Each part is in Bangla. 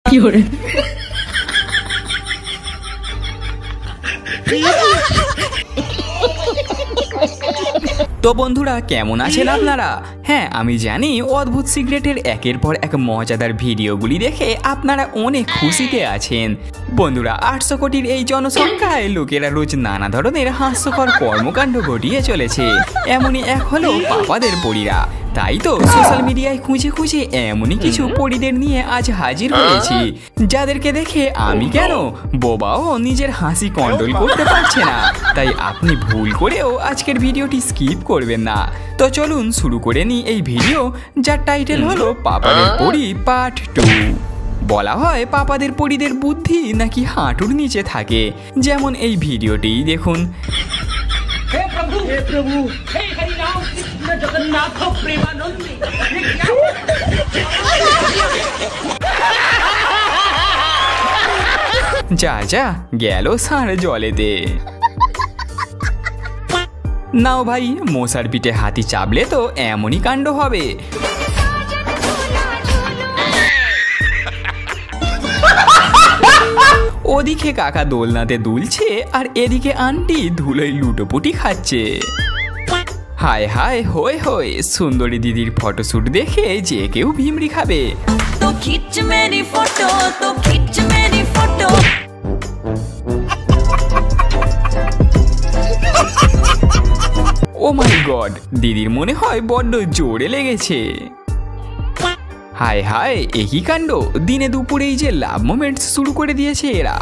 তো বন্ধুরা কেমন আছেন আপনারা? হ্যাঁ আমি জানি অদ্ভুত সিক্রেটের একের পর এক মজাদার ভিডিওগুলি দেখে আপনারা অনেক খুশিতে আছেন। বন্ধুরা 800 কোটির এই জনসংখ্যায় লোকেরা রোজ নানা ধরনের হাস্যকর কর্মকাণ্ড ঘটিয়ে চলেছে। এমনই এক হলো পাপাদের পরীরা। তাই তো সোশ্যাল মিডিয়ায় খুঁজে খুঁজে এমনই কিছু পরীদের নিয়ে আজ হাজির হয়েছি, যাদেরকে দেখে আমি কেন বোবাও নিজের হাসি কন্ট্রোল করতে পারছে না। তাই আপনি ভুল করেও আজকের ভিডিওটি স্কিপ করবেন না। তো চলুন শুরু করে নিই এই ভিডিও, যার টাইটেল হলো পাপাদের পরী পার্ট 2। বলা হয় পাপাদের পরীদের বুদ্ধি নাকি হাঁটুর নিচে থাকে, যেমন এই ভিডিওটি দেখুন। हे प्रभु हे हरि राम कृष्ण जगन्नाथ प्रेमानंद যা যা গেল সার জলেতে। নাও ভাই, মশার পিঠে হাতি চাপলে তো এমনই কাণ্ড হবে। ওদিকে কাকা দোলনাতে দুলছে আর এদিকে আন্টি ধুলোয় লুটোপুটি খাচ্ছে। হায় হায় হয়ে হয়ে সুন্দরী দিদির ফটোশুট দেখে যে কেউ ভিমরি খাবে। তো খিচ মেরি ফটো, তো খিচ মেরি ফটো। ও মাই গড, দিদির মনে হয় বড্ড জোরে লেগেছে। হায় হায় একই কাণ্ড, দিনে দুপুরেই যে লাভ মোমেন্টস শুরু করে দিয়েছে এরা।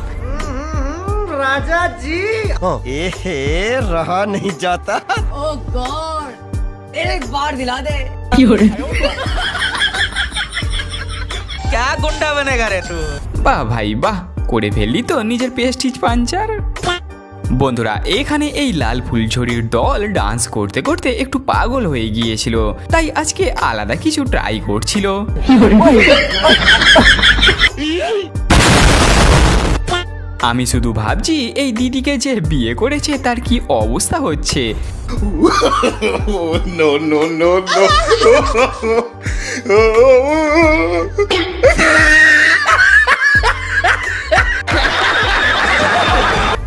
राजा जी रहा नहीं जाता। ओह गॉड, एक बार दिला दे। क्या गुंडा बनेगा रे तू? বাহ ভাই বাহ, করে ফেললি তো নিজের পেস্টিজ পাঞ্চার। বন্ধুরা এখানে এই লাল ফুলঝুরির দল ডান্স করতে করতে একটু পাগল হয়ে গিয়েছিল, তাই আজকে আলাদা কিছু ট্রাই করছিল। আমি শুধু ভাবছি এই দিদিকে যে বিয়ে করেছে তার কি অবস্থা হচ্ছে।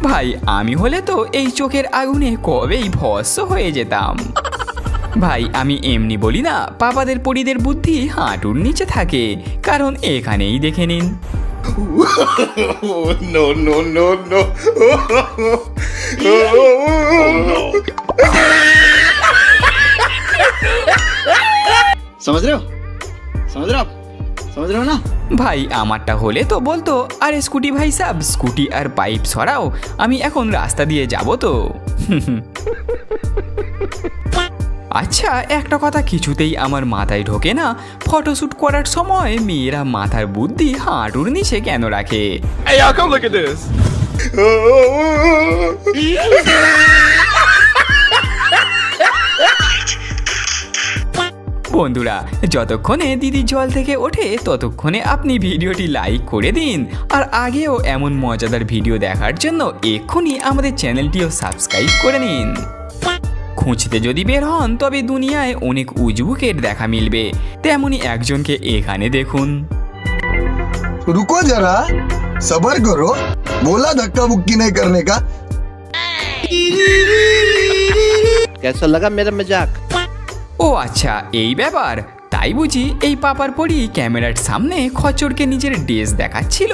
ভাই আমি হলে তো এই চোখের আগুনে কবেই ভস্ম হয়ে যেতাম। ভাই আমি এমনি বলি না, পাপাদের পরীদের বুদ্ধি হাঁটুর নিচে থাকে, কারণ এখানেই দেখে নিন। समझ रहे हो? समझ रहे हो? समझ रहे हो ना? ভাই আমারটা হলে তো বলতো, আরে স্কুটি ভাই সাহেব স্কুটি আর পাইপ সরাও, আমি এখন রাস্তা দিয়ে যাব তো। আচ্ছা একটা কথা কিছুতেই আমার মাথায় ঢোকে না, ফটোশুট করার সময় মেয়েরা মাথার বুদ্ধি হাঁটুর নিচে কেন রাখে? Hey y'all, come look at this. বন্ধুরা যতক্ষণে দিদি জল থেকে ওঠে ততক্ষণে আপনি ভিডিওটি লাইক করে দিন, আর আগেও এমন মজাদার ভিডিও দেখার জন্য এক্ষুনি আমাদের চ্যানেলটিও সাবস্ক্রাইব করে নিন। খুঁজতে যদি বের হন তবে দুনিয়ায় অনেক উজবুকের দেখা মিলবে, তেমনি একজনকে এখানে দেখুন। रुको जरा, सबर करो, बोला धक्का बुक्की नहीं करने का। कैसा लगा मेरा मजाक? ও আচ্ছা এই ব্যাপার, তাই বুঝি এই পাপার পরী ক্যামেরার সামনে খচ্চরকে নিজের ড্রেস দেখাচ্ছিল।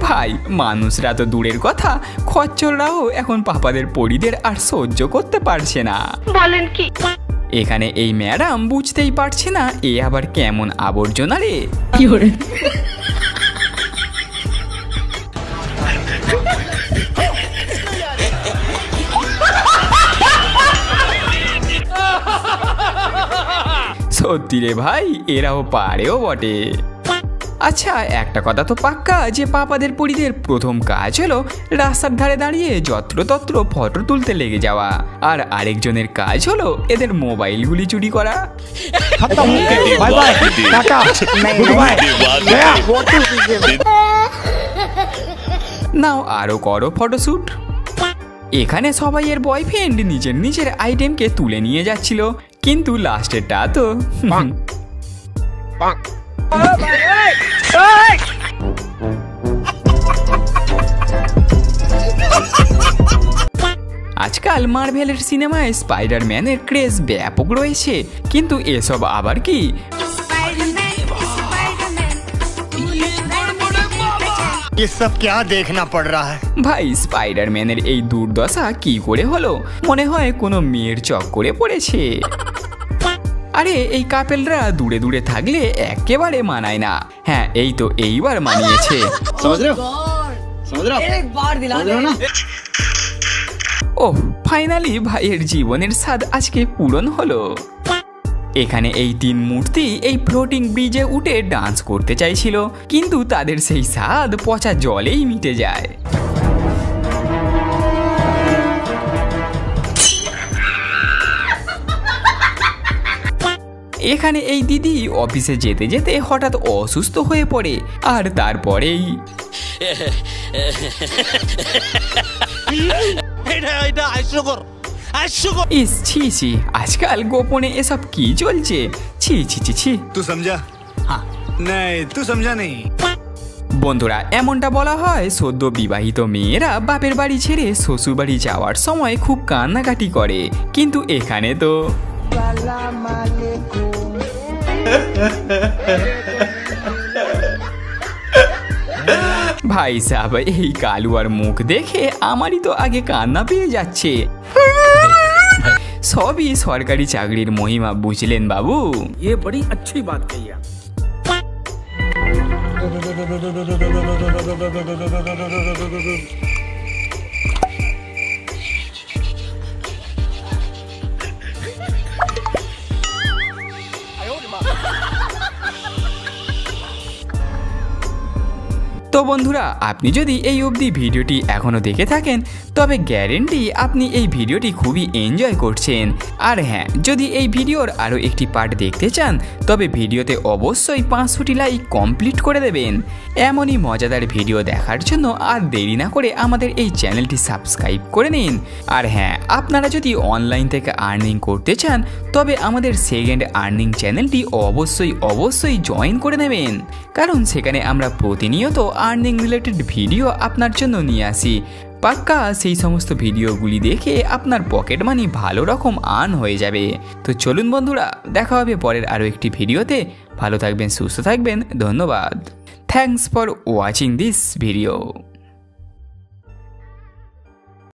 ভাই মানুষরা তো দূরের কথা, খচ্চররাও এখন পাপাদের পরীদের আর সহ্য করতে পারছে না। বলেন কি? এখানে এই ম্যাডাম বুঝতেই পারছে না এ আবার কেমন আবর্জনা রে। সত্যি রে ভাই, এরাও পারেও বটে। আচ্ছা একটা কথা তো পাক্কা যে পাপাদের পরীদের প্রথম কাজ হলো রাস্তার ধারে দাঁড়িয়ে যত্রতত্র ফটো তুলতে লেগে যাওয়া, আর আরেকজনের কাজ হলো এদের মোবাইলগুলি চুরি করা। Bye bye tata good bye. নাও আরও করো ফটোশ্যুট। এখানে সবাই এর বয়ফ্রেন্ড নিজের নিজের আইটেমকে তুলে নিয়ে যাচ্ছিল, কিন্তু লাস্টেরটা তো আজকাল মার্ভেলের সিনেমায় স্পাইডারম্যানের ক্রেজ ব্যাপক রয়েছে, কিন্তু এসব আবার কি? ये सब क्या देखना पड़ रहा है? ভাই স্পাইডারম্যানের এই দুর্দশা কি করে হলো? মনে হয় কোনো মেয়ের চক্করে পড়েছে। আরে এই কাপেলরা দূরে দূরে থাকলে একেবারে মানায় না। হ্যাঁ এই তো এইবার মানিয়েছে। समझ रहे हो? समझ रहे हो? एक बार दिला समझ रहे हो ना? ওহ ফাইনালি ভাইয়ের জীবনের স্বাদ আজকে পূরণ হলো। এখানে এই তিন মূর্তি এই ফ্লোটিং ব্রিজে উঠে ডান্স করতে চাইছিল, কিন্তু তাদের সেই স্বাদ পচা জলেই মিটে যায়। এখানে এই দিদি অফিসে যেতে যেতে হঠাৎ অসুস্থ হয়ে পড়ে, আর তারপরেই ইস ছি ছি, আজকাল গোপনে এসব কি চলছে? ছি ছি ছি ছি। तू समझा? हाँ नहीं तू समझा नहीं। বন্ধুরা এমনটা বলা হয় সদ্য বিবাহিত মেয়েরা বাপের বাড়ি ছেড়ে শ্বশুর বাড়ি যাওয়ার সময় খুব কান্নাকাটি করে, কিন্তু এখানে তো ভাই সাহেব এই কালুয়ার মুখ দেখে আমারই তো আগে কান্না পেয়ে যাচ্ছে। সবই সরকারি চাকরির মহিমা, বুঝলেন বাবু? ये बड़ी अच्छी बात कही आप। তো বন্ধুরা আপনি যদি এই অবধি ভিডিওটি এখনও দেখে থাকেন তবে গ্যারেন্টি আপনি এই ভিডিওটি খুবই এনজয় করছেন। আর হ্যাঁ, যদি এই ভিডিওর আরও একটি পার্ট দেখতে চান তবে ভিডিওতে অবশ্যই 500টি লাইক কমপ্লিট করে দেবেন। এমনই মজাদার ভিডিও দেখার জন্য আর দেরি না করে আমাদের এই চ্যানেলটি সাবস্ক্রাইব করে নিন। আর হ্যাঁ, আপনারা যদি অনলাইন থেকে আর্নিং করতে চান তবে আমাদের সেকেন্ড আর্নিং চ্যানেলটি অবশ্যই জয়েন করে নেবেন, কারণ সেখানে আমরা প্রতিনিয়ত আর্নিং রিলেটেড ভিডিও আপনার জন্য নিয়ে আসি। পাক্কা সেই সমস্ত ভিডিওগুলি দেখে আপনার পকেট মানি ভালো রকম আর্ন হয়ে যাবে। তো চলুন বন্ধুরা, দেখা হবে পরের আরও একটি ভিডিওতে। ভালো থাকবেন, সুস্থ থাকবেন, ধন্যবাদ। Thanks for watching this video.